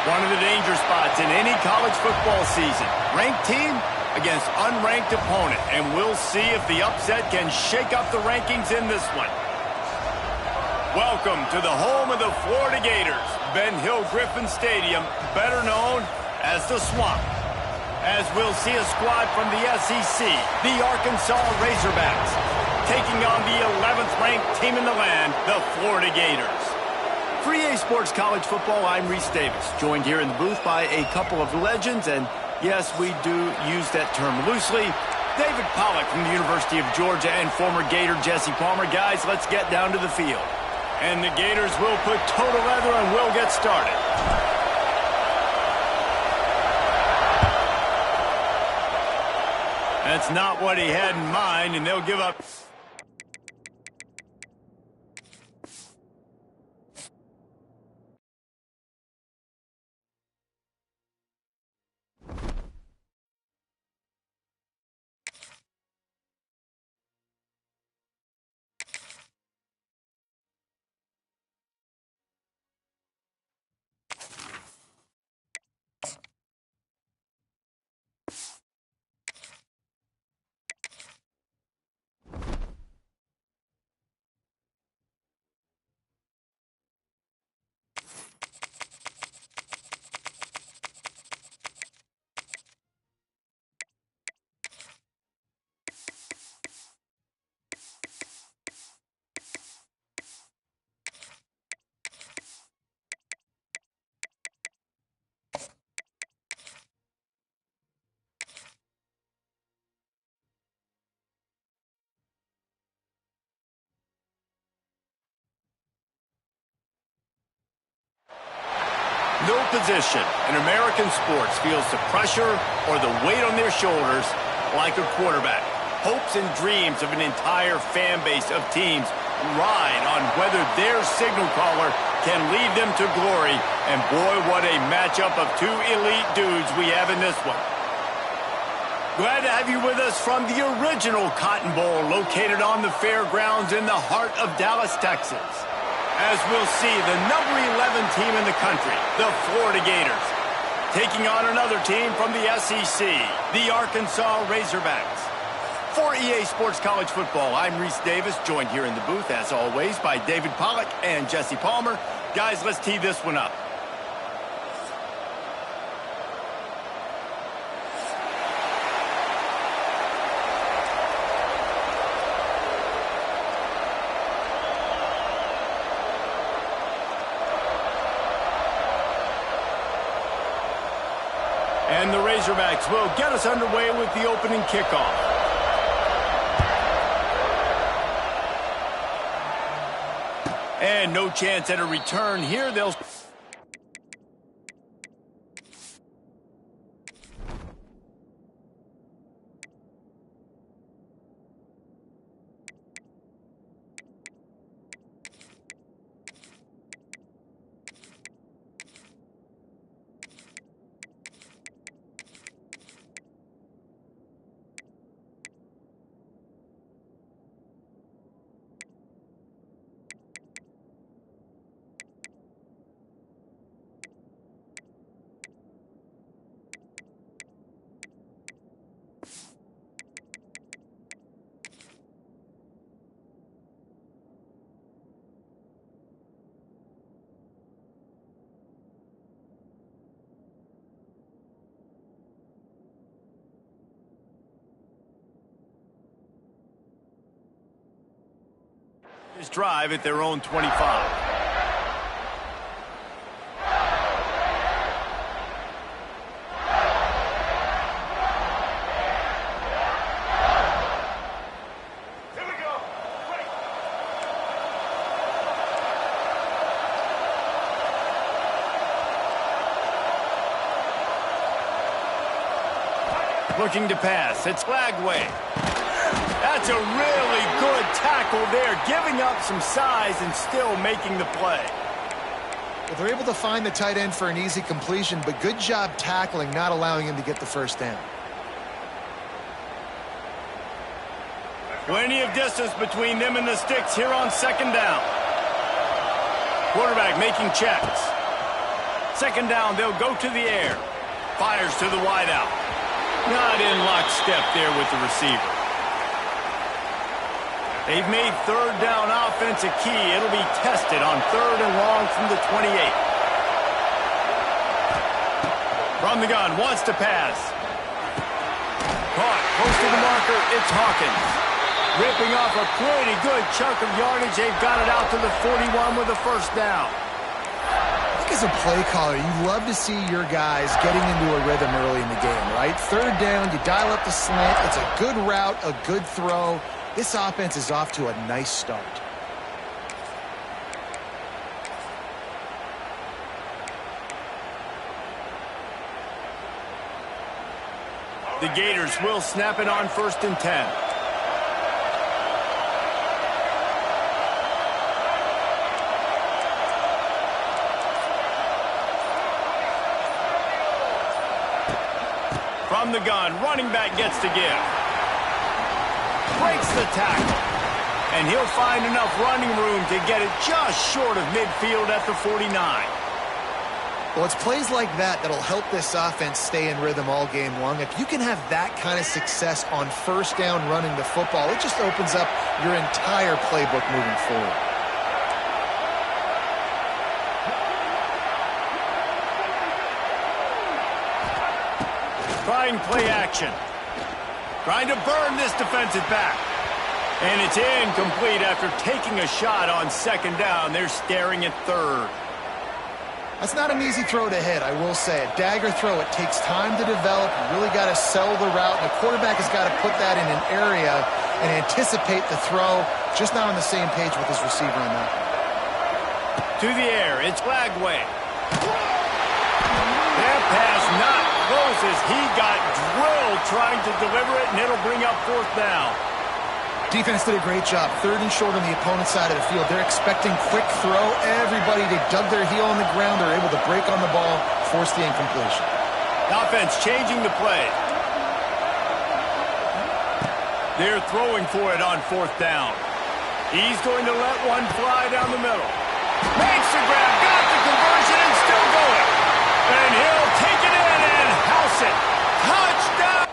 One of the danger spots in any college football season. Ranked team against unranked opponent. And we'll see if the upset can shake up the rankings in this one. Welcome to the home of the Florida Gators, Ben Hill Griffin Stadium, better known as the Swamp. As we'll see a squad from the SEC, the Arkansas Razorbacks, taking on the 11th ranked team in the land, the Florida Gators. For EA Sports College Football, I'm Reese Davis, joined here in the booth by a couple of legends, and yes, we do use that term loosely. David Pollack from the University of Georgia and former Gator Jesse Palmer. Guys, let's get down to the field. And the Gators will put total leather and we'll get started. That's not what he had in mind, and they'll give up. No position in American sports feels the pressure or the weight on their shoulders like a quarterback. Hopes and dreams of an entire fan base of teams ride on whether their signal caller can lead them to glory. And boy, what a matchup of two elite dudes we have in this one. Glad to have you with us from the original Cotton Bowl located on the fairgrounds in the heart of Dallas, Texas. As we'll see, the number 11 team in the country, the Florida Gators, taking on another team from the SEC, the Arkansas Razorbacks. For EA Sports College Football, I'm Reese Davis, joined here in the booth, as always, by David Pollack and Jesse Palmer. Guys, let's tee this one up. And the Razorbacks will get us underway with the opening kickoff. And no chance at a return here. They'll... This drive at their own 25. Here we go. Looking to pass. It's Lagway. That's a really good tackle there, giving up some size and still making the play. Well, they're able to find the tight end for an easy completion, but good job tackling, not allowing him to get the first down. Plenty of distance between them and the sticks here on second down. Quarterback making checks. Second down, they'll go to the air. Fires to the wideout. Not in lockstep there with the receiver. They've made third down offense a key. It'll be tested on 3rd and long from the 28. From the gun, wants to pass. Caught, close to the marker, it's Hawkins. Ripping off a pretty good chunk of yardage. They've got it out to the 41 with a first down. I think as a play caller, you love to see your guys getting into a rhythm early in the game, right? Third down, you dial up the slant. It's a good route, a good throw. This offense is off to a nice start. The Gators will snap it on 1st and 10. From the gun, running back gets to give. Breaks the tackle. And he'll find enough running room to get it just short of midfield at the 49. Well, it's plays like that that'll help this offense stay in rhythm all game long. If you can have that kind of success on first down running the football, it just opens up your entire playbook moving forward. Trying play action. Trying to burn this defensive back. And it's incomplete after taking a shot on 2nd down. They're staring at 3rd. That's not an easy throw to hit, I will say. A dagger throw, it takes time to develop. You really got to sell the route. And the quarterback has got to put that in an area and anticipate the throw. Just not on the same page with his receiver on that. To the air, it's Lagway. That pass not close as he got drilled trying to deliver it, and it'll bring up 4th down. Defense did a great job. 3rd and short on the opponent's side of the field. They're expecting quick throw. Everybody, they dug their heel on the ground. They're able to break on the ball, force the incompletion. Offense changing the play. They're throwing for it on 4th down. He's going to let one fly down the middle. Makes the grab, got the conversion, and still going. And he'll take it in and house it. Touchdown!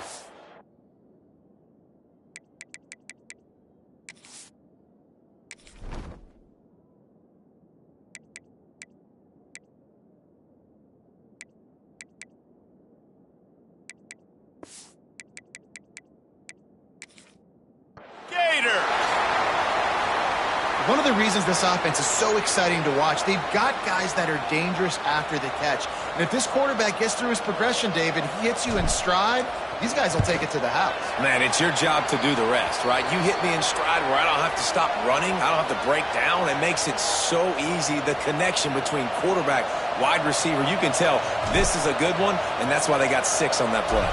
One of the reasons this offense is so exciting to watch, they've got guys that are dangerous after the catch. And if this quarterback gets through his progression, David, he hits you in stride, these guys will take it to the house. Man, it's your job to do the rest, right? You hit me in stride where I don't have to stop running. I don't have to break down. It makes it so easy. The connection between quarterback, wide receiver, you can tell this is a good one, and that's why they got 6 on that play.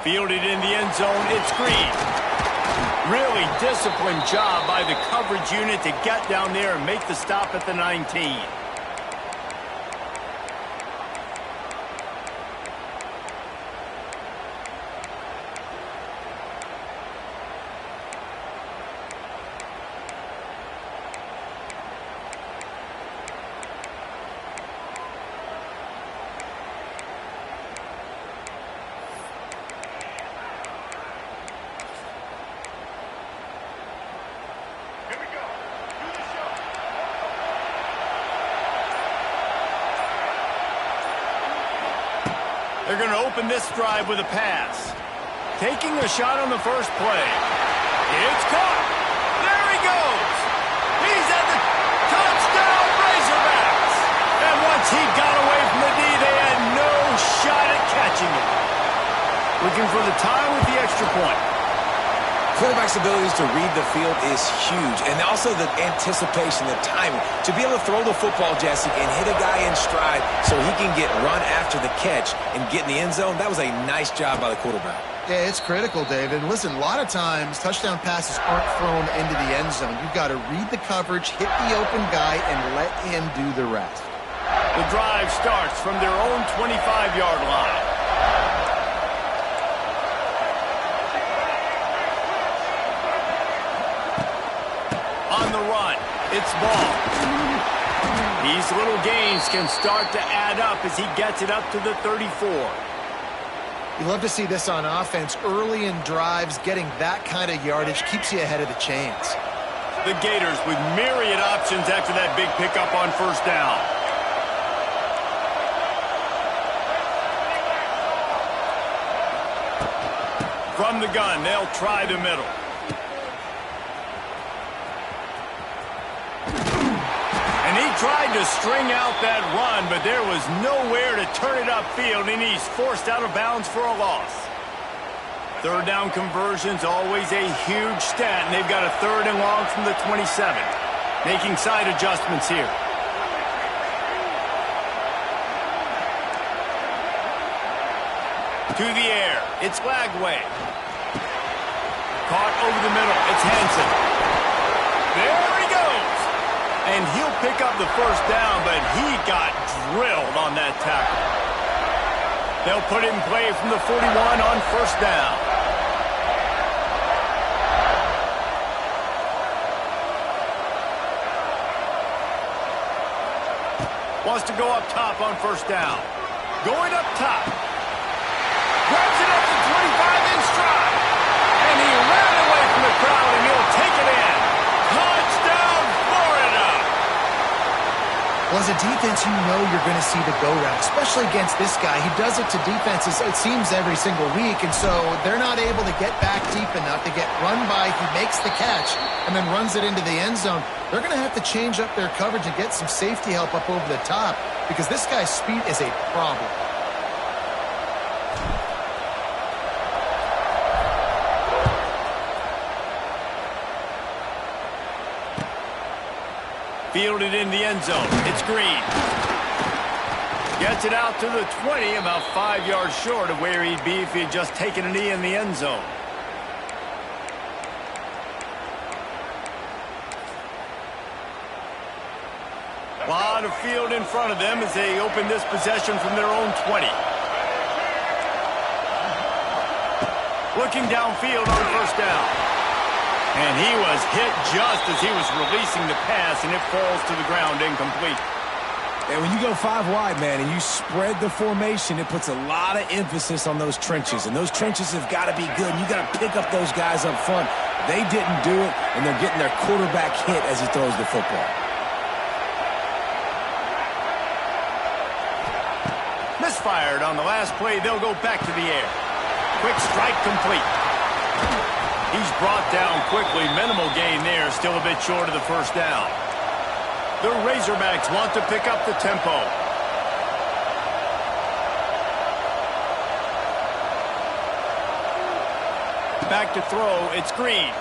Fielded in the end zone, it's Green. Really disciplined job by the coverage unit to get down there and make the stop at the 19. They're going to open this drive with a pass. Taking a shot on the first play. It's caught. There he goes. He's at the touchdown Razorbacks. And once he got away from the knee, they had no shot at catching him. Looking for the tie with the extra point. Quarterback's abilities to read the field is huge, and also the anticipation, the timing. To be able to throw the football, Jesse, and hit a guy in stride so he can get run after the catch and get in the end zone, that was a nice job by the quarterback. Yeah, it's critical, David. Listen, a lot of times touchdown passes aren't thrown into the end zone. You've got to read the coverage, hit the open guy, and let him do the rest. The drive starts from their own 25-yard line. On the run, It's ball. These little gains can start to add up as he gets it up to the 34. You love to see this on offense. Early in drives, getting that kind of yardage keeps you ahead of the chains. The Gators with myriad options after that big pickup on first down. From the gun, they'll try the middle. And he tried to string out that run, but there was nowhere to turn it upfield, and he's forced out of bounds for a loss. Third down conversion's always a huge stat, and they've got a 3rd and long from the 27. Making side adjustments here. To the air. It's Lagway. Caught over the middle. It's Hansen. There he goes. And he'll pick up the first down, but he got drilled on that tackle. They'll put it in play from the 41 on first down. Wants to go up top on first down. Going up top. Grabs it up to 25 in stride. And he ran away from the crowd, and he'll take it in. Touchdown, Florida! Well, as a defense, you know you're going to see the go route, especially against this guy. He does it to defenses, it seems, every single week, and so they're not able to get back deep enough to get run by. He makes the catch and then runs it into the end zone. They're going to have to change up their coverage and get some safety help up over the top because this guy's speed is a problem. Fielded in the end zone. It's Green. Gets it out to the 20, about 5 yards short of where he'd be if he'd just taken a knee in the end zone. A lot of field in front of them as they open this possession from their own 20. Looking downfield on first down. And he was hit just as he was releasing the pass, and it falls to the ground incomplete. And when you go 5 wide, man, and you spread the formation, it puts a lot of emphasis on those trenches. And those trenches have got to be good. And you got to pick up those guys up front. They didn't do it, and they're getting their quarterback hit as he throws the football. Misfired on the last play. They'll go back to the air. Quick strike complete. He's brought down quickly. Minimal gain there. Still a bit short of the first down. The Razorbacks want to pick up the tempo. Back to throw. It's Green.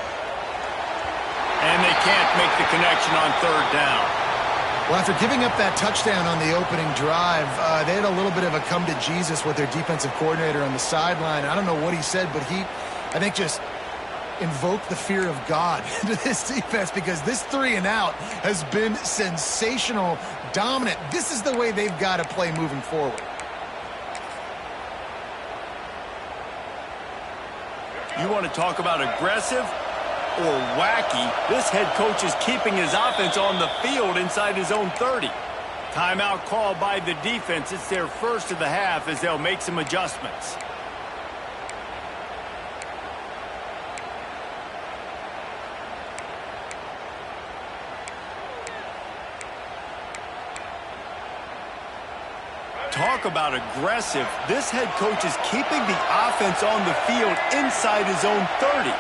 And they can't make the connection on third down. Well, after giving up that touchdown on the opening drive, they had a little bit of a come to Jesus with their defensive coordinator on the sideline. I don't know what he said, but he, I think, just invoked the fear of God into this defense because this 3 and out has been sensational, dominant. This is the way they've got to play moving forward. You want to talk about aggressive or wacky? This head coach is keeping his offense on the field inside his own 30. Timeout called by the defense. It's their first of the half as they'll make some adjustments. Talk about aggressive. This head coach is keeping the offense on the field inside his own 30.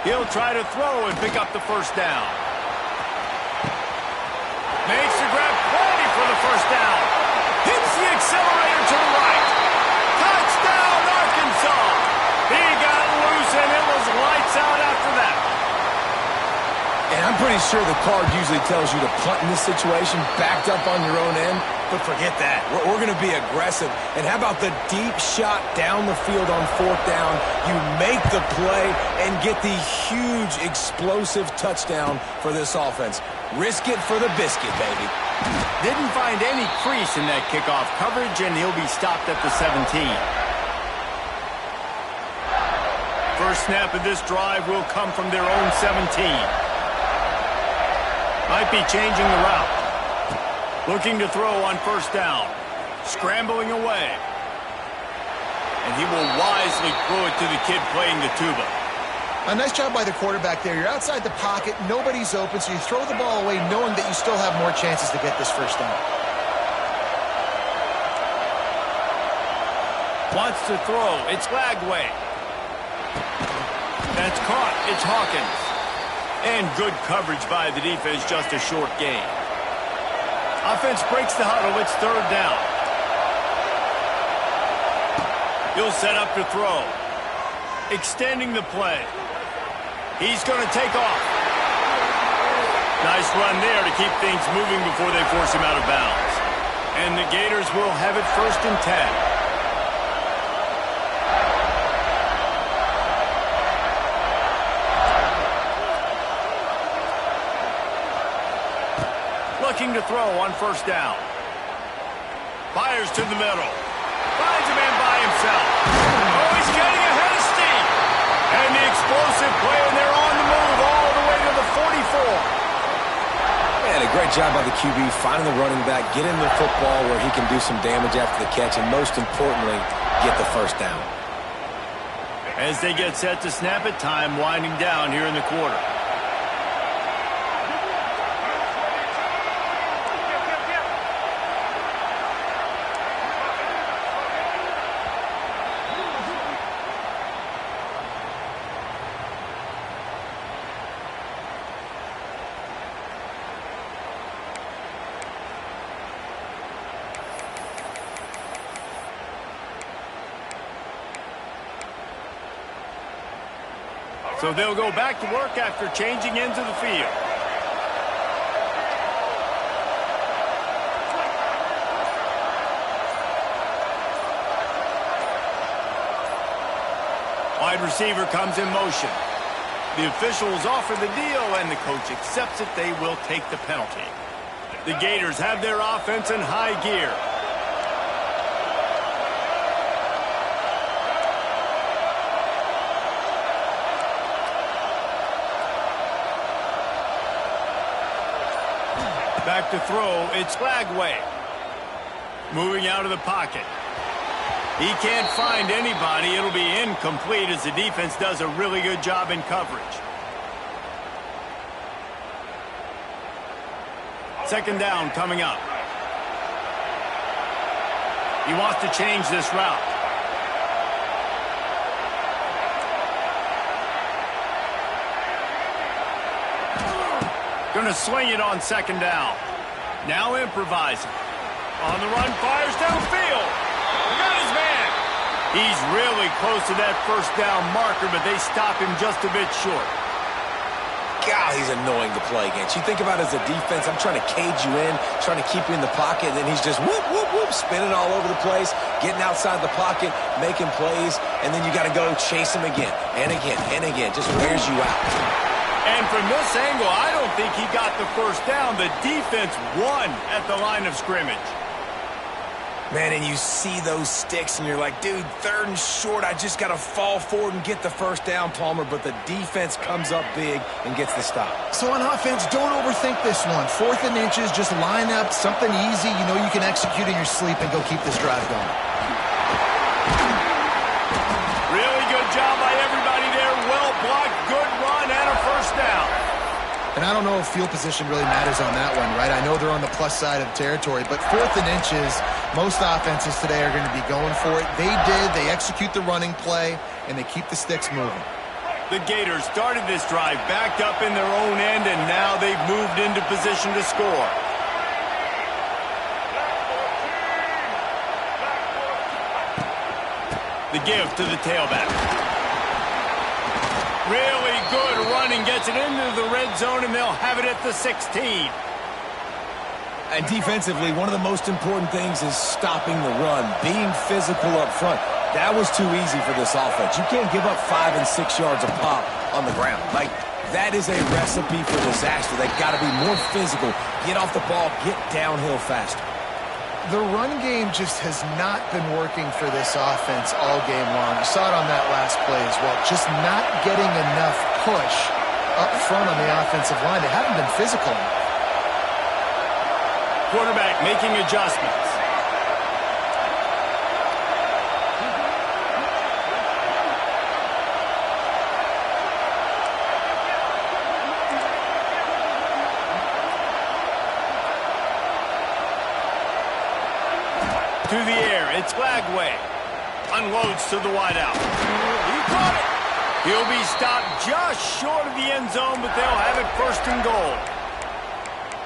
He'll try to throw and pick up the first down. Makes the grab plenty for the first down. Hits the accelerator to the right. Touchdown, Arkansas. He got loose and it was lights out after that. And I'm pretty sure the card usually tells you to punt in this situation, backed up on your own end. But forget that. We're going to be aggressive. And how about the deep shot down the field on fourth down? You make the play and get the huge explosive touchdown for this offense. Risk it for the biscuit, baby. Didn't find any crease in that kickoff coverage, and he'll be stopped at the 17. First snap of this drive will come from their own 17. Might be changing the route. Looking to throw on first down. Scrambling away. And he will wisely throw it to the kid playing the tuba. A nice job by the quarterback there. You're outside the pocket. Nobody's open, so you throw the ball away knowing that you still have more chances to get this first down. Wants to throw. It's Lagway. That's caught. It's Hawkins. And good coverage by the defense, just a short gain. Offense breaks the huddle. It's third down. He'll set up to throw. Extending the play. He's going to take off. Nice run there to keep things moving before they force him out of bounds. And the Gators will have it 1st and 10. Looking to throw on first down. Fires to the middle. Finds a man by himself. Oh, he's getting ahead of steam. And the explosive play, and they're on the move all the way to the 44. Man, a great job by the QB finding the running back, getting the football where he can do some damage after the catch, and most importantly, get the first down. As they get set to snap it, time winding down here in the quarter. So they'll go back to work after changing into the field. Wide receiver comes in motion. The officials offer the deal, and the coach accepts it. They will take the penalty. The Gators have their offense in high gear. Back to throw, it's Lagway. Moving out of the pocket. He can't find anybody. It'll be incomplete as the defense does a really good job in coverage. Second down coming up. He wants to change this route. Going to swing it on second down. Now improvising. On the run, fires downfield. Got his man. He's really close to that first down marker, but they stop him just a bit short. God, he's annoying to play against. You think about it as a defense, I'm trying to cage you in, trying to keep you in the pocket, and then he's just whoop, whoop, whoop, spinning all over the place, getting outside the pocket, making plays, and then you got to go chase him again and again and again. Just wears you out. And from this angle, I don't think he got the first down. The defense won at the line of scrimmage. Man, and you see those sticks, and you're like, dude, third and short, I just got to fall forward and get the first down, Palmer, but the defense comes up big and gets the stop. So on offense, don't overthink this one. 4th and inches, just line up something easy you know you can execute in your sleep and go keep this drive going. Really good job by everybody there. Well blocked, good run, and a first down. And I don't know if field position really matters on that one, right? I know they're on the plus side of territory, but 4th and inches, most offenses today are going to be going for it. They did. They execute the running play, and they keep the sticks moving. The Gators started this drive backed up in their own end, and now they've moved into position to score. The give to the tailback. Really good running, gets it into the red zone, and they'll have it at the 16. And defensively, one of the most important things is stopping the run, being physical up front. That was too easy for this offense. You can't give up 5 and 6 yards a pop on the ground. Like, that is a recipe for disaster. They've got to be more physical, get off the ball, get downhill faster. The run game just has not been working for this offense all game long. You saw it on that last play as well. Just not getting enough push up front on the offensive line. They haven't been physical enough. Quarterback making adjustments. To the air, it's Lagway. Unloads to the wideout. He caught it. He'll be stopped just short of the end zone, but they'll have it first and goal.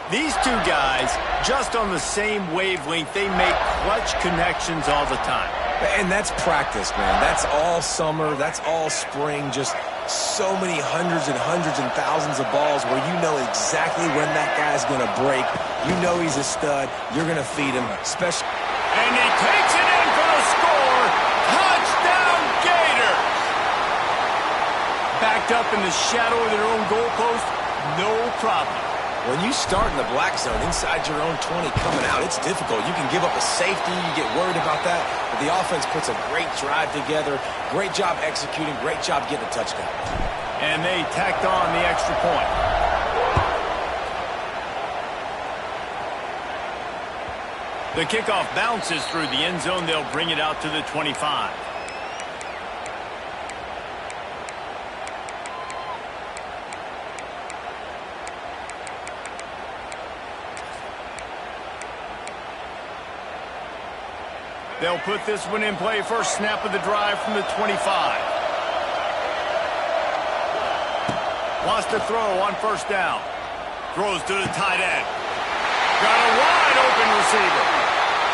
These two guys, just on the same wavelength, they make clutch connections all the time. And that's practice, man. That's all summer. That's all spring. Just so many hundreds and thousands of balls where you know exactly when that guy's going to break. You know he's a stud. You're going to feed him. And he takes it in for the score. Touchdown, Gators! Backed up in the shadow of their own goalpost, no problem. When you start in the black zone inside your own 20 coming out, it's difficult. You can give up a safety. You get worried about that. But the offense puts a great drive together. Great job executing. Great job getting a touchdown. And they tacked on the extra point. The kickoff bounces through the end zone. They'll bring it out to the 25. They'll put this one in play. First snap of the drive from the 25. Wants to throw on first down. Throws to the tight end. Got a wide open receiver.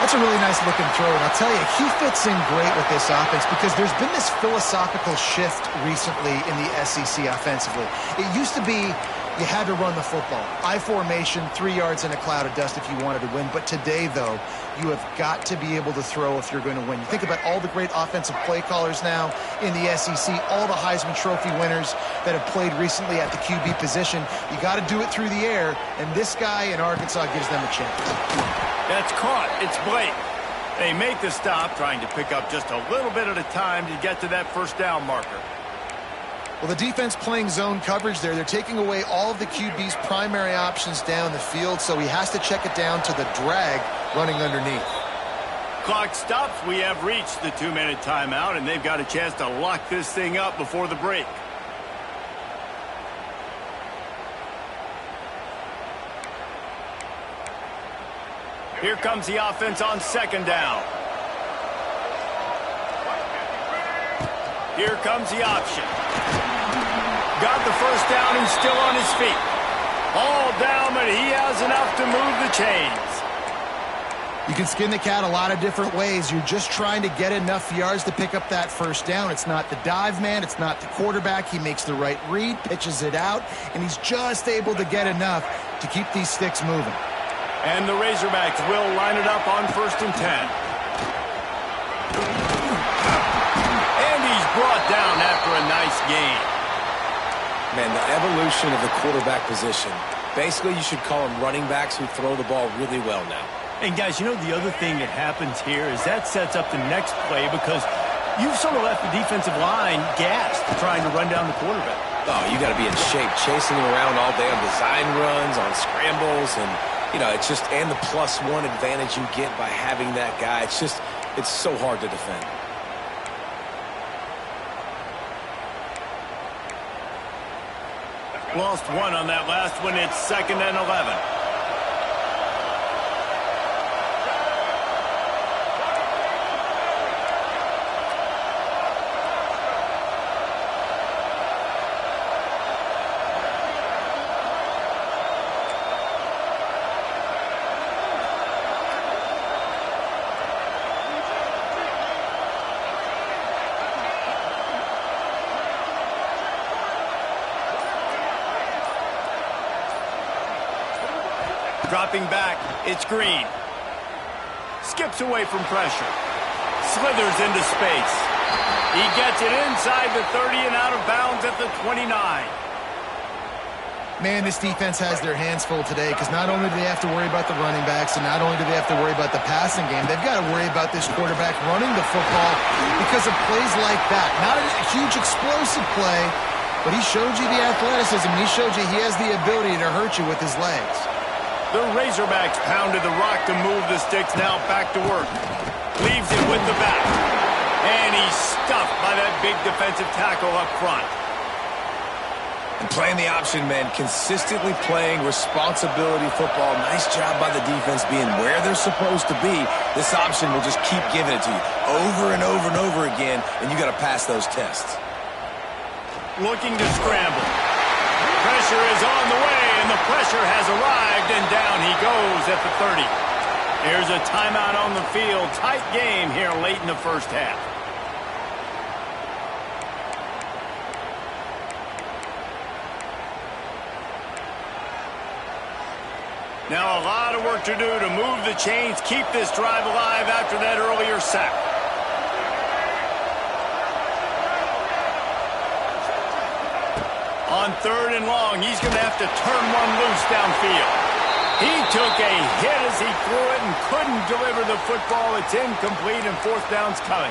That's a really nice looking throw, and I'll tell you, he fits in great with this offense because there's been this philosophical shift recently in the SEC offensively. It used to be you had to run the football. I formation, 3 yards in a cloud of dust if you wanted to win. But today, though, you have got to be able to throw if you're going to win. You think about all the great offensive play callers now in the SEC, all the Heisman Trophy winners that have played recently at the QB position. You got to do it through the air, and this guy in Arkansas gives them a chance. That's caught. It's Blake. They make the stop, trying to pick up just a little bit at a time to get to that first down marker. Well, the defense playing zone coverage there. They're taking away all of the QB's primary options down the field, so he has to check it down to the drag running underneath. Clock stops. We have reached the 2-minute timeout, and they've got a chance to lock this thing up before the break. Here comes the offense on second down. Here comes the option. Got the first down and still on his feet. All down, but he has enough to move the chains. You can skin the cat a lot of different ways. You're just trying to get enough yards to pick up that first down. It's not the dive man. It's not the quarterback. He makes the right read, pitches it out, and he's just able to get enough to keep these sticks moving. And the Razorbacks will line it up on 1st and 10. And he's brought down after a nice gain. Man, the evolution of the quarterback position. Basically, you should call them running backs who throw the ball really well now. And, guys, you know the other thing that happens here is that sets up the next play because you've sort of left the defensive line gassed trying to run down the quarterback. Oh, you got to be in shape, chasing him around all day on design runs, on scrambles, and, you know, it's just, and the +1 advantage you get by having that guy. It's just, it's so hard to defend. Lost one on that last one. It's 2nd and 11. Dropping back, it's Green. Skips away from pressure. Slithers into space. He gets it inside the 30 and out of bounds at the 29. Man, this defense has their hands full today because not only do they have to worry about the running backs and not only do they have to worry about the passing game, they've got to worry about this quarterback running the football because of plays like that. Not a huge explosive play, but he showed you the athleticism. He showed you he has the ability to hurt you with his legs. The Razorbacks pounded the rock to move the sticks, now back to work. Leaves it with the back. And he's stuffed by that big defensive tackle up front. And playing the option, man, consistently playing responsibility football. Nice job by the defense being where they're supposed to be. This option will just keep giving it to you over and over and over again, and you got to pass those tests. Looking to scramble. Pressure is on the way, and the pressure has arrived, and down he goes at the 30. Here's a timeout on the field. Tight game here late in the first half. Now a lot of work to do to move the chains, keep this drive alive after that earlier sack. On 3rd and long, he's going to have to turn one loose downfield. He took a hit as he threw it and couldn't deliver the football. It's incomplete, and 4th down's coming.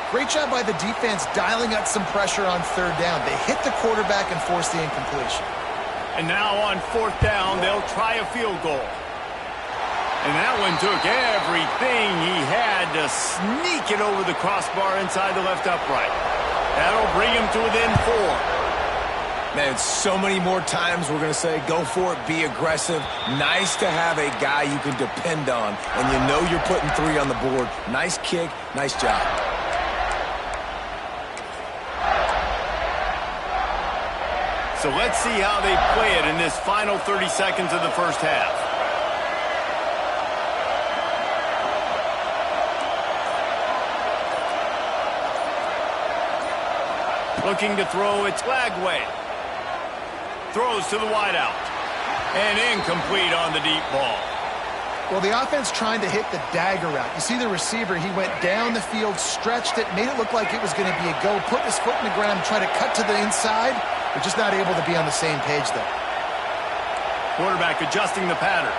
Great job by the defense dialing up some pressure on 3rd down. They hit the quarterback and forced the incompletion. And now on 4th down, they'll try a field goal. And that one took everything he had to sneak it over the crossbar inside the left upright. That'll bring him to within 4. Man, so many more times we're going to say, go for it, be aggressive. Nice to have a guy you can depend on, and you know you're putting 3 on the board. Nice kick, nice job. So let's see how they play it in this final 30 seconds of the first half. Looking to throw, it's Lagway. Throws to the wideout. And incomplete on the deep ball. Well, the offense trying to hit the dagger route. You see the receiver, he went down the field, stretched it, made it look like it was going to be a go, put his foot in the ground, try to cut to the inside, but just not able to be on the same page there. Quarterback adjusting the pattern.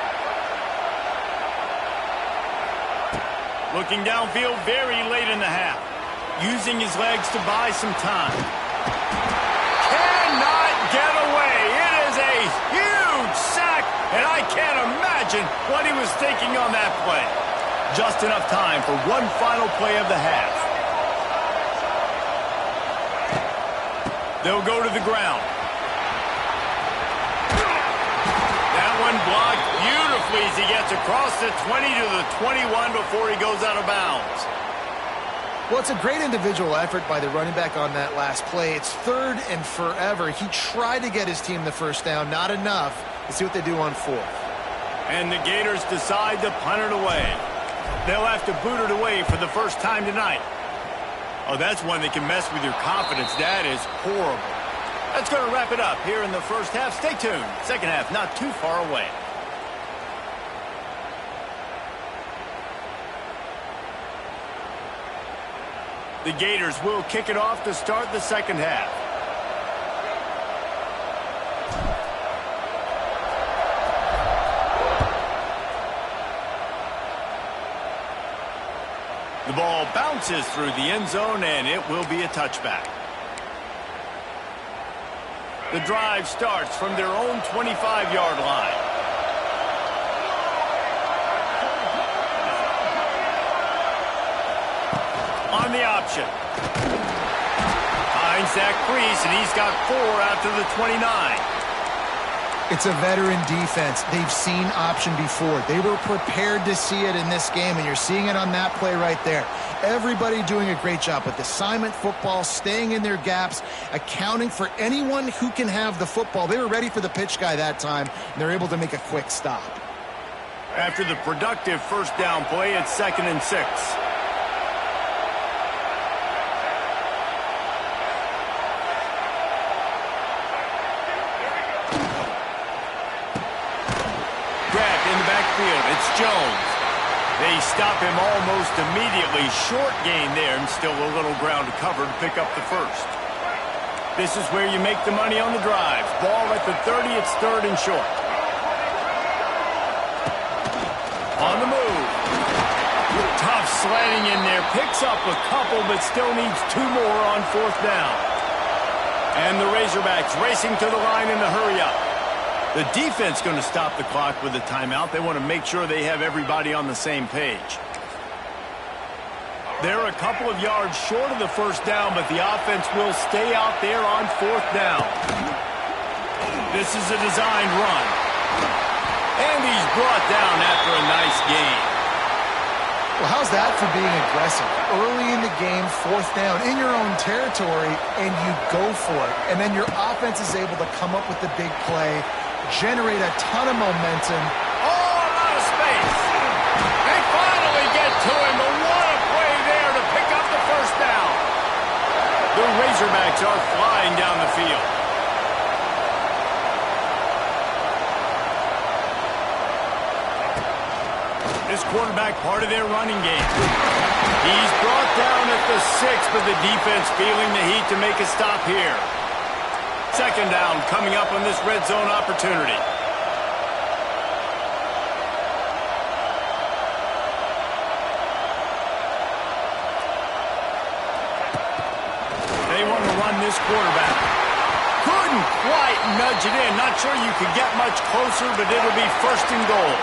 Looking downfield very late in the half. Using his legs to buy some time. Cannot get away. It is a huge sack, and I can't imagine what he was thinking on that play. Just enough time for one final play of the half. They'll go to the ground. That one blocked beautifully as he gets across the 20 to the 21 before he goes out of bounds. Well, it's a great individual effort by the running back on that last play. It's 3rd and forever. He tried to get his team the first down, not enough. Let's see what they do on 4th. And the Gators decide to punt it away. They'll have to boot it away for the first time tonight. Oh, that's one that can mess with your confidence. That is horrible. That's going to wrap it up here in the first half. Stay tuned. Second half not too far away. The Gators will kick it off to start the second half. The ball bounces through the end zone, and it will be a touchback. The drive starts from their own 25-yard line. On the option. Finds Zach Priest, and he's got 4 out to the 29. It's a veteran defense. They've seen option before. They were prepared to see it in this game, and you're seeing it on that play right there. Everybody doing a great job with assignment football, staying in their gaps, accounting for anyone who can have the football. They were ready for the pitch guy that time, and they're able to make a quick stop. After the productive first down play, it's 2nd and 6. It's Jones. They stop him almost immediately. Short gain there, and still a little ground to cover to pick up the first. This is where you make the money on the drives. Ball at the 30, it's 3rd and short. On the move. Tough sledding in there. Picks up a couple, but still needs 2 more on 4th down. And the Razorbacks racing to the line in the hurry up. The defense going to stop the clock with a timeout. They want to make sure they have everybody on the same page. They're a couple of yards short of the 1st down, but the offense will stay out there on 4th down. This is a designed run. And he's brought down after a nice gain. Well, how's that for being aggressive? Early in the game, 4th down, in your own territory, and you go for it. And then your offense is able to come up with the big play, generate a ton of momentum. Oh, a lot of space. They finally get to him, but what a play there to pick up the 1st down. The Razorbacks are flying down the field. This quarterback part of their running game. He's brought down at the 6, but the defense feeling the heat to make a stop here. 2nd down coming up on this red zone opportunity. They want to run this quarterback. Couldn't quite nudge it in. Not sure you could get much closer, but it'll be 1st and goal.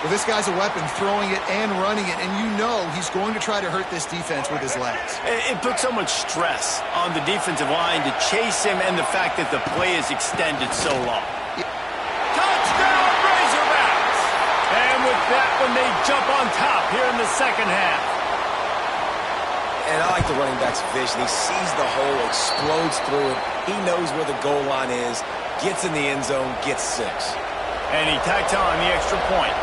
Well, this guy's a weapon, throwing it and running it, and you know he's going to try to hurt this defense with his legs. It puts so much stress on the defensive line to chase him and the fact that the play is extended so long. Touchdown, Razorbacks! And with that one, they jump on top here in the 2nd half. And I like the running back's vision. He sees the hole, explodes through it. He knows where the goal line is, gets in the end zone, gets 6. And he tacks on the extra point.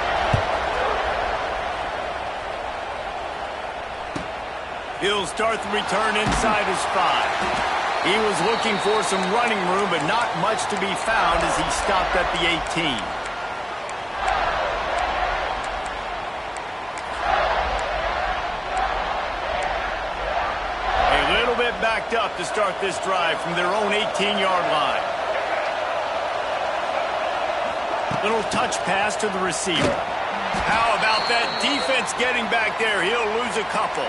He'll start the return inside his 5. He was looking for some running room, but not much to be found as he stopped at the 18. A little bit backed up to start this drive from their own 18-yard line. Little touch pass to the receiver. How about that defense getting back there? He'll lose a couple.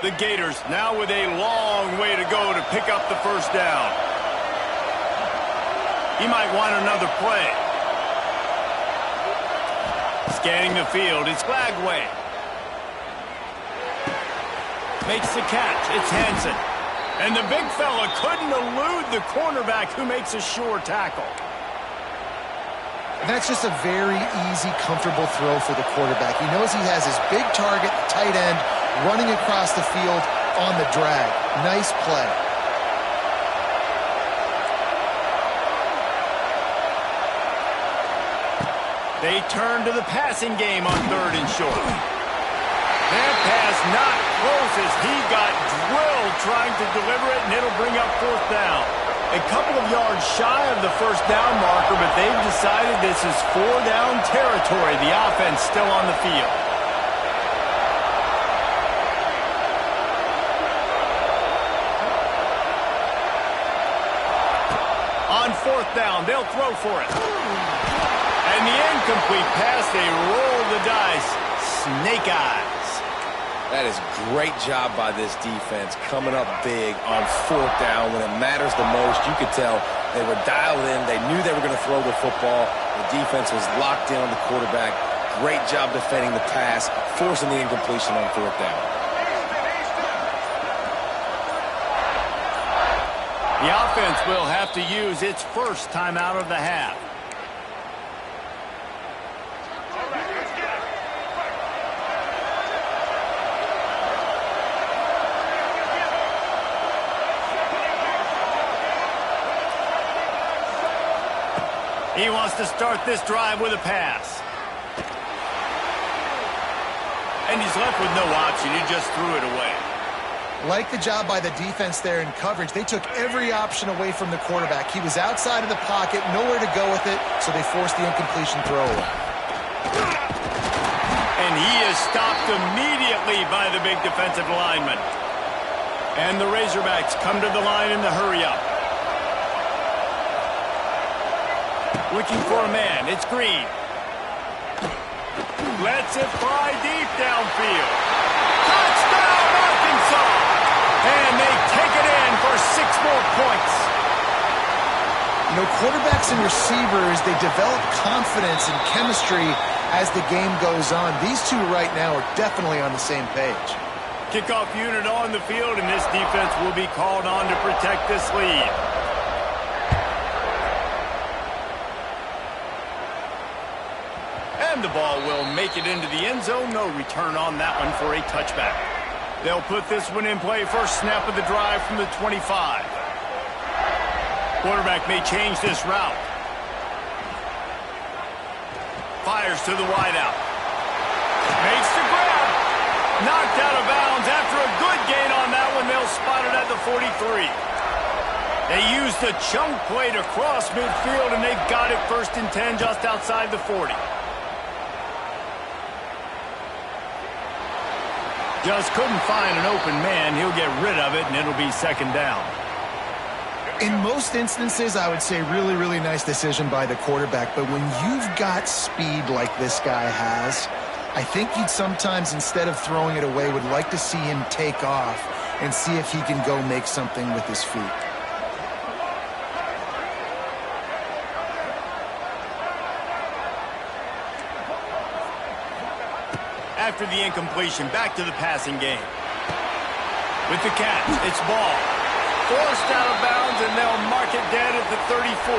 The Gators now with a long way to go to pick up the 1st down. He might want another play. Scanning the field, it's Flagway. Makes the catch, it's Hansen. And the big fella couldn't elude the cornerback who makes a sure tackle. And that's just a very easy, comfortable throw for the quarterback. He knows he has his big target, the tight end, running across the field on the drag. Nice play. They turn to the passing game on 3rd and short. That pass not close as he got drilled trying to deliver it, and it'll bring up 4th down. A couple of yards shy of the 1st down marker, but they've decided this is 4-down territory. The offense still on the field. On 4th down, they'll throw for it. And the incomplete pass, they roll the dice. Snake eyes. That is great job by this defense, coming up big on 4th down when it matters the most. You could tell they were dialed in. They knew they were going to throw the football. The defense was locked in on the quarterback. Great job defending the pass, forcing the incompletion on 4th down. The offense will have to use its 1st timeout of the half. He wants to start this drive with a pass. And he's left with no option. He just threw it away. Like the job by the defense there in coverage. They took every option away from the quarterback. He was outside of the pocket, nowhere to go with it, so they forced the incompletion throw away. And he is stopped immediately by the big defensive lineman. And the Razorbacks come to the line in the hurry-up. Looking for a man. It's Green. Lets it fly deep downfield. Touchdown, Arkansas! And they take it in for 6 more points. You know, quarterbacks and receivers, they develop confidence and chemistry as the game goes on. These two right now are definitely on the same page. Kickoff unit on the field, and this defense will be called on to protect this lead. And the ball will make it into the end zone. No return on that one for a touchback. They'll put this one in play. First snap of the drive from the 25. Quarterback may change this route. Fires to the wideout. Makes the grab. Knocked out of bounds after a good gain on that one. They'll spot it at the 43. They used the chunk play to cross midfield, and they've got it 1st and 10 just outside the 40. Just couldn't find an open man. He'll get rid of it, and it'll be 2nd down. In most instances, I would say really, really nice decision by the quarterback. But when you've got speed like this guy has, I think you'd sometimes, instead of throwing it away, would like to see him take off and see if he can go make something with his feet. After the incompletion, back to the passing game. With the catch, it's ball. Forced out of bounds, and they'll mark it dead at the 34.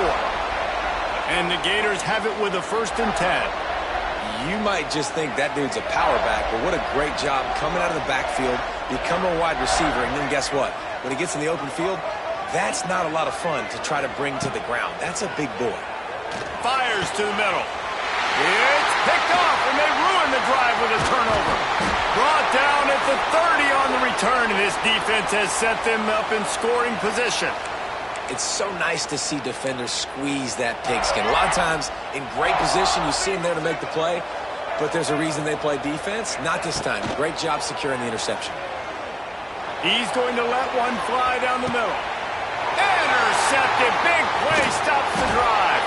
And the Gators have it with a 1st and 10. You might just think that dude's a power back, but what a great job coming out of the backfield, become a wide receiver, and then guess what? When he gets in the open field, that's not a lot of fun to try to bring to the ground. That's a big boy. Fires to the middle. It's picked off, and they ruin the drive with a turnover. Brought down at the 30 on the return, and this defense has set them up in scoring position. It's so nice to see defenders squeeze that pigskin. A lot of times, in great position, you see them there to make the play, but there's a reason they play defense. Not this time. Great job securing the interception. He's going to let one fly down the middle. Intercepted. Big play stops the drive.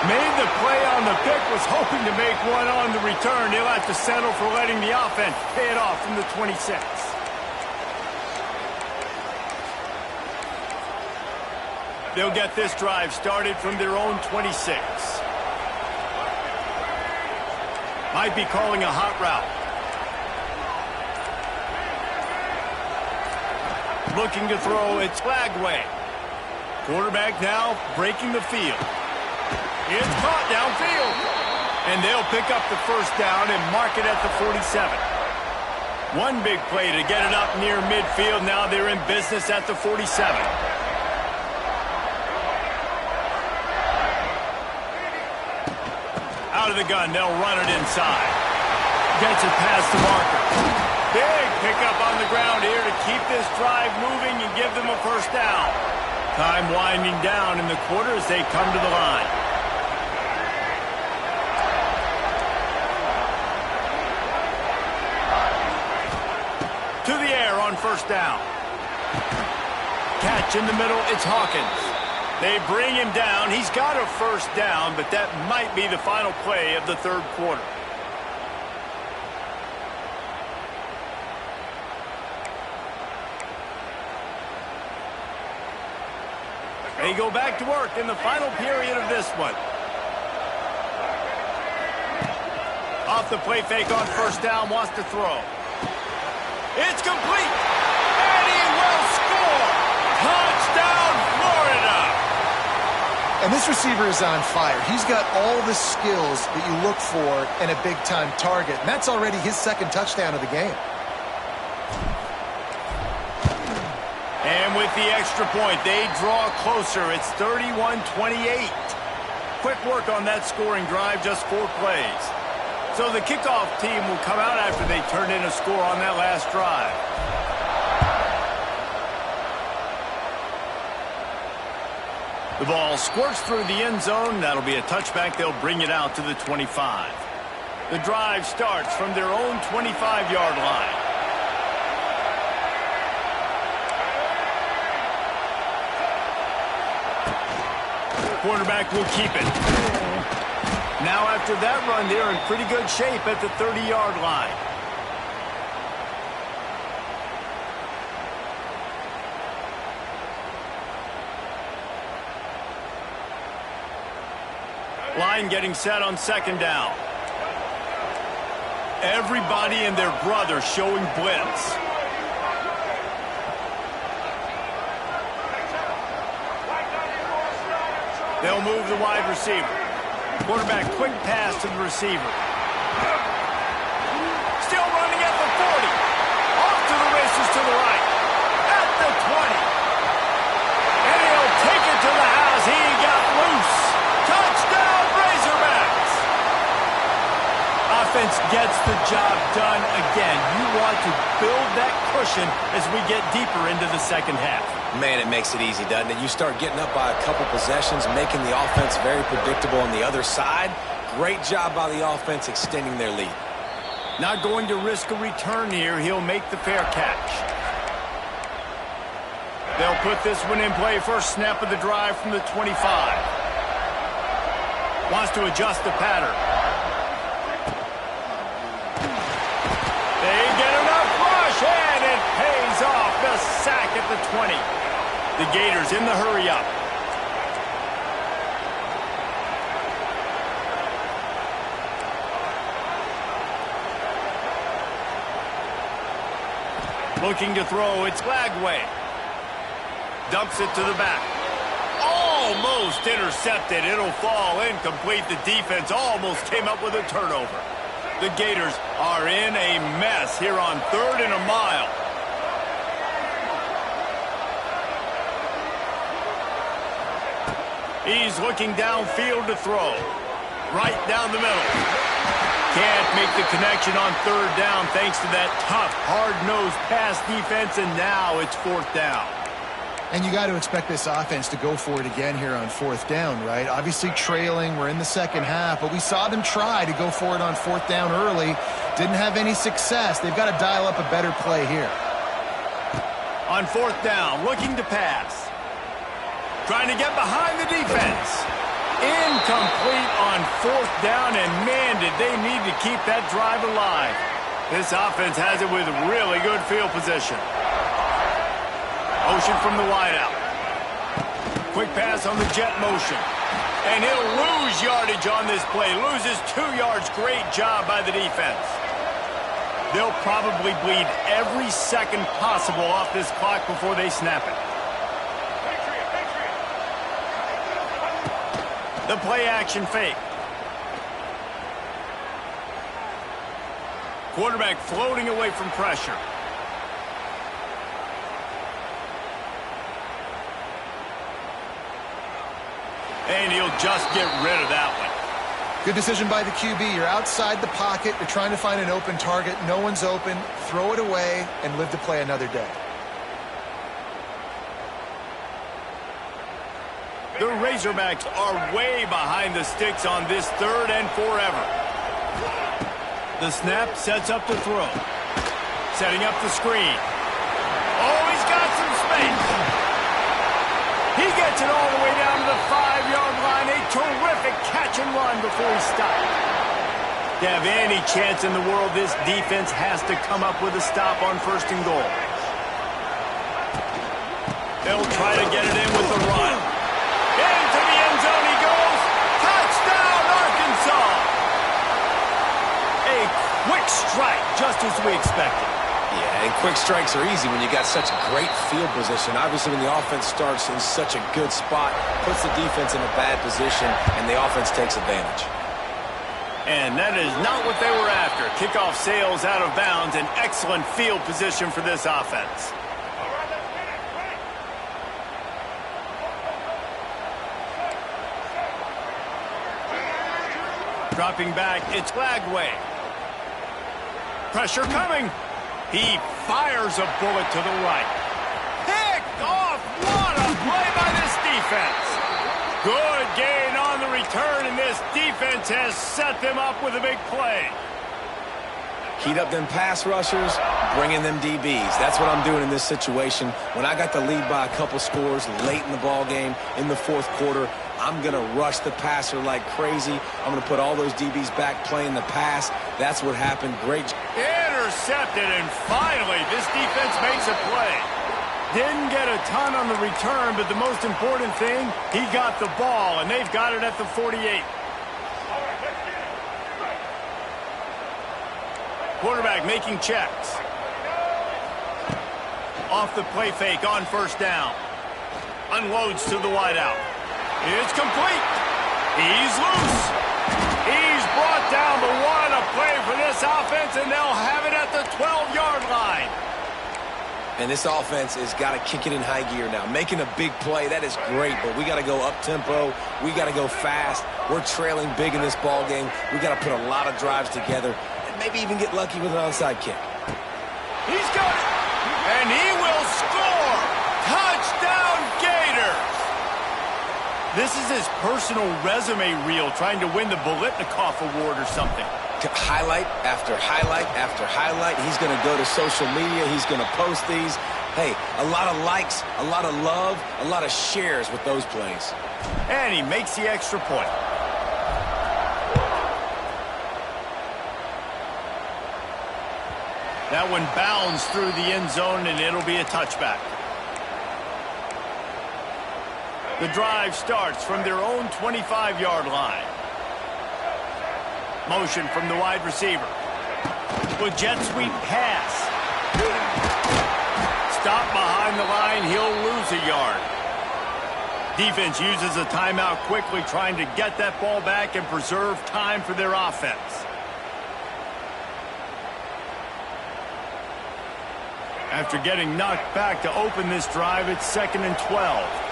Made the play on the pick, was hoping to make one on the return. He'll have to settle for letting the offense pay it off from the 26. They'll get this drive started from their own 26. Might be calling a hot route. Looking to throw, it's Flagway. Quarterback now breaking the field. It's caught downfield. And they'll pick up the 1st down and mark it at the 47. One big play to get it up near midfield. Now they're in business at the 47. Out of the gun, they'll run it inside. Gets it past the marker. Big pickup on the ground here to keep this drive moving and give them a 1st down. Time winding down in the quarter as they come to the line. To the air on 1st down. Catch in the middle, it's Hawkins. They bring him down. He's got a 1st down, but that might be the final play of the 3rd quarter. They go back to work in the final period of this one. Off the play fake on 1st down, wants to throw. It's complete, and he will score. Touchdown, Florida. And this receiver is on fire. He's got all the skills that you look for in a big-time target, and that's already his 2nd touchdown of the game. And with the extra point, they draw closer. It's 31-28. Quick work on that scoring drive, just 4 plays. So the kickoff team will come out after they turned in a score on that last drive. The ball squirts through the end zone. That'll be a touchback. They'll bring it out to the 25. The drive starts from their own 25-yard line. Quarterback will keep it. Now after that run, they're in pretty good shape at the 30-yard line. Line getting set on second down. Everybody and their brother showing blitz. They'll move the wide receiver. Quarterback quick pass to the receiver. Still running at the 40. Off to the races to the right. At the 20. And he'll take it to the house. He got loose. Touchdown, Razorbacks! Offense gets the job done again. You want to build that cushion as we get deeper into the second half. Man, it makes it easy, doesn't it? You start getting up by a couple possessions, making the offense very predictable on the other side. Great job by the offense extending their lead. Not going to risk a return here. He'll make the fair catch. They'll put this one in play. First snap of the drive from the 25. Wants to adjust the pattern. They get enough rush, and it pays off. The sack at the 20. The Gators in the hurry-up. Looking to throw, it's Lagway. Dumps it to the back. Almost intercepted. It'll fall incomplete. The defense almost came up with a turnover. The Gators are in a mess here on 3rd and a mile. He's looking downfield to throw. Right down the middle. Can't make the connection on 3rd down thanks to that tough, hard-nosed pass defense, and now it's 4th down. And you got to expect this offense to go for it again here on 4th down, right? Obviously trailing, we're in the second half, but we saw them try to go for it on 4th down early. Didn't have any success. They've got to dial up a better play here. On 4th down, looking to pass. Trying to get behind the defense. Incomplete on 4th down, and man, did they need to keep that drive alive. This offense has it with really good field position. Motion from the wideout. Quick pass on the jet motion. And he'll lose yardage on this play. Loses 2 yards. Great job by the defense. They'll probably bleed every second possible off this clock before they snap it. The play action fake. Quarterback floating away from pressure. And he'll just get rid of that one. Good decision by the QB. You're outside the pocket. You're trying to find an open target. No one's open. Throw it away and live to play another day. The Razorbacks are way behind the sticks on this 3rd and forever. The snap sets up to throw. Setting up the screen. Oh, he's got some space. He gets it all the way down to the 5-yard line. A terrific catch and run before he stopped. To have any chance in the world, this defense has to come up with a stop on 1st and goal. They'll try to get it in with the run. Into the end zone he goes. Touchdown, Arkansas. A quick strike, just as we expected. Yeah, and quick strikes are easy when you got such great field position. Obviously, when the offense starts in such a good spot, puts the defense in a bad position, and the offense takes advantage. And that is not what they were after. Kickoff sails out of bounds. An excellent field position for this offense. Dropping back, it's Lagway. Pressure coming. He fires a bullet to the right. Picked off. What a play by this defense. Good gain on the return, and this defense has set them up with a big play. Heat up them pass rushers, bring in them DBs. That's what I'm doing in this situation. When I got the lead by a couple scores late in the ball game, in the fourth quarter, I'm going to rush the passer like crazy. I'm going to put all those DBs back playing the pass. That's what happened. Great. Intercepted, and finally, this defense makes a play. Didn't get a ton on the return, but the most important thing, he got the ball, and they've got it at the 48. Quarterback making checks. Off the play fake on first down. Unloads to the wideout. It's complete. He's loose. He's brought down, but what a play for this offense, and they'll have it at the 12-yard line. And this offense has got to kick it in high gear now. Making a big play, that is great, but we got to go up-tempo. We got to go fast. We're trailing big in this ball game. We got to put a lot of drives together and maybe even get lucky with an onside kick. He's got it, and he will score. Touchdown, Gators. This is his personal resume reel, trying to win the Biletnikoff Award or something. Highlight after highlight after highlight. He's going to go to social media. He's going to post these. Hey, a lot of likes, a lot of love, a lot of shares with those plays. And he makes the extra point. That one bounds through the end zone, and it'll be a touchback. The drive starts from their own 25-yard line. Motion from the wide receiver. With jet sweep pass. Stop behind the line. He'll lose a yard. Defense uses a timeout quickly, trying to get that ball back and preserve time for their offense. After getting knocked back to open this drive, it's 2nd and 12.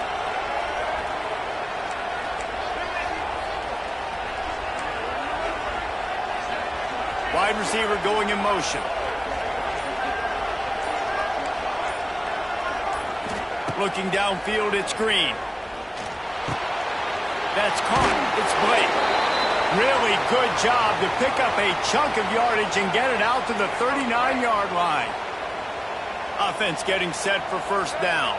Wide receiver going in motion. Looking downfield, it's Green. That's caught. It's Blake. Really good job to pick up a chunk of yardage and get it out to the 39-yard line. Offense getting set for first down.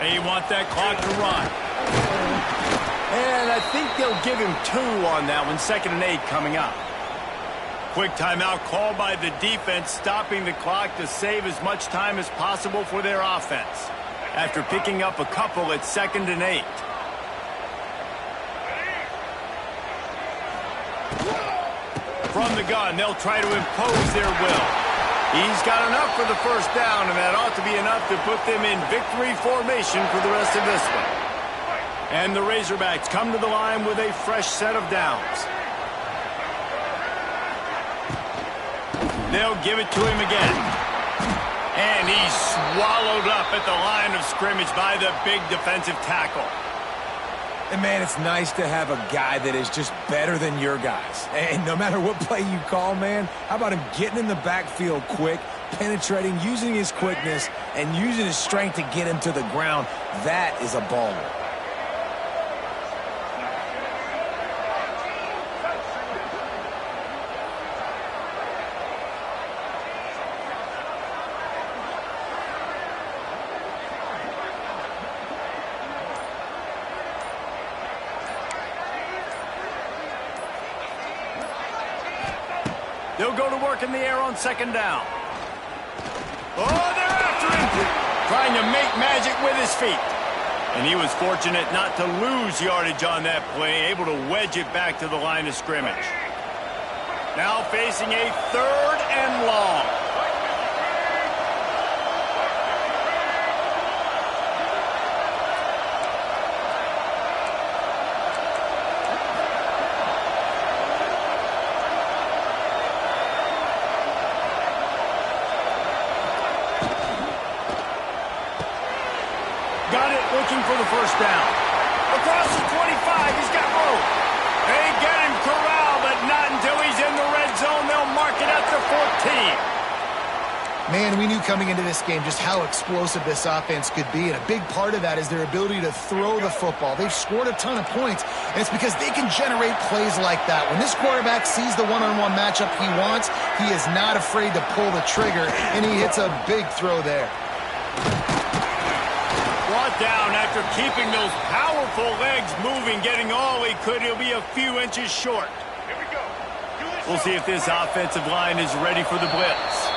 They want that clock to run. And I think they'll give him 2 on that one. 2nd and 8 coming up. Quick timeout called by the defense, stopping the clock to save as much time as possible for their offense. After picking up a couple at 2nd and 8. From the gun, they'll try to impose their will. He's got enough for the first down, and that ought to be enough to put them in victory formation for the rest of this one. And the Razorbacks come to the line with a fresh set of downs. They'll give it to him again. And he's swallowed up at the line of scrimmage by the big defensive tackle. And, man, it's nice to have a guy that is just better than your guys. And no matter what play you call, man, how about him getting in the backfield quick, penetrating, using his quickness, and using his strength to get him to the ground? That is a baller. They'll go to work in the air on 2nd down. Oh, they're after him. Trying to make magic with his feet. And he was fortunate not to lose yardage on that play, able to wedge it back to the line of scrimmage. Now facing a 3rd and long. Looking for the first down. Across the 25, he's got room. They get him corralled, but not until he's in the red zone. They'll mark it at the 14. Man, we knew coming into this game just how explosive this offense could be, and a big part of that is their ability to throw the football. They've scored a ton of points, and it's because they can generate plays like that. When this quarterback sees the one-on-one matchup he wants, he is not afraid to pull the trigger, and he hits a big throw there. Brought down after keeping those powerful legs moving, getting all he could. He'll be a few inches short. Here we go. We'll see if this offensive line is ready for the blitz.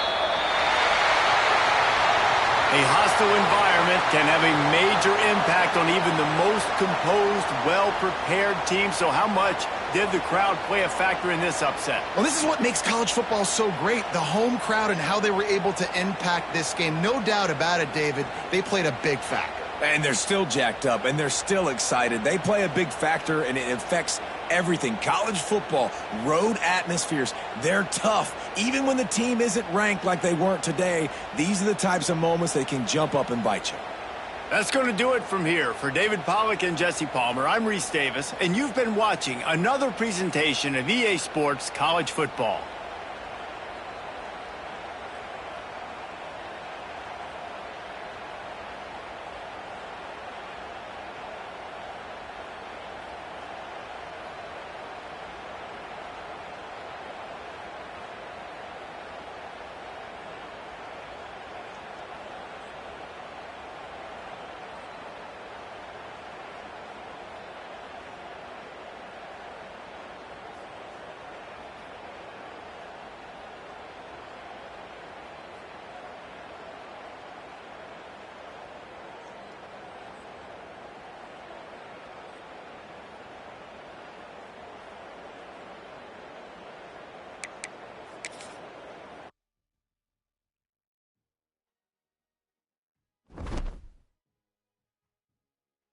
A hostile environment can have a major impact on even the most composed, well-prepared team. So how much did the crowd play a factor in this upset? Well, this is what makes college football so great, the home crowd and how they were able to impact this game. No doubt about it, David, they played a big factor. And they're still jacked up, and they're still excited. They play a big factor, and it affects everything. College football, road atmospheres, they're tough. Even when the team isn't ranked like they weren't today, these are the types of moments that can jump up and bite you. That's going to do it from here. For David Pollack and Jesse Palmer, I'm Reese Davis, and you've been watching another presentation of EA Sports College Football.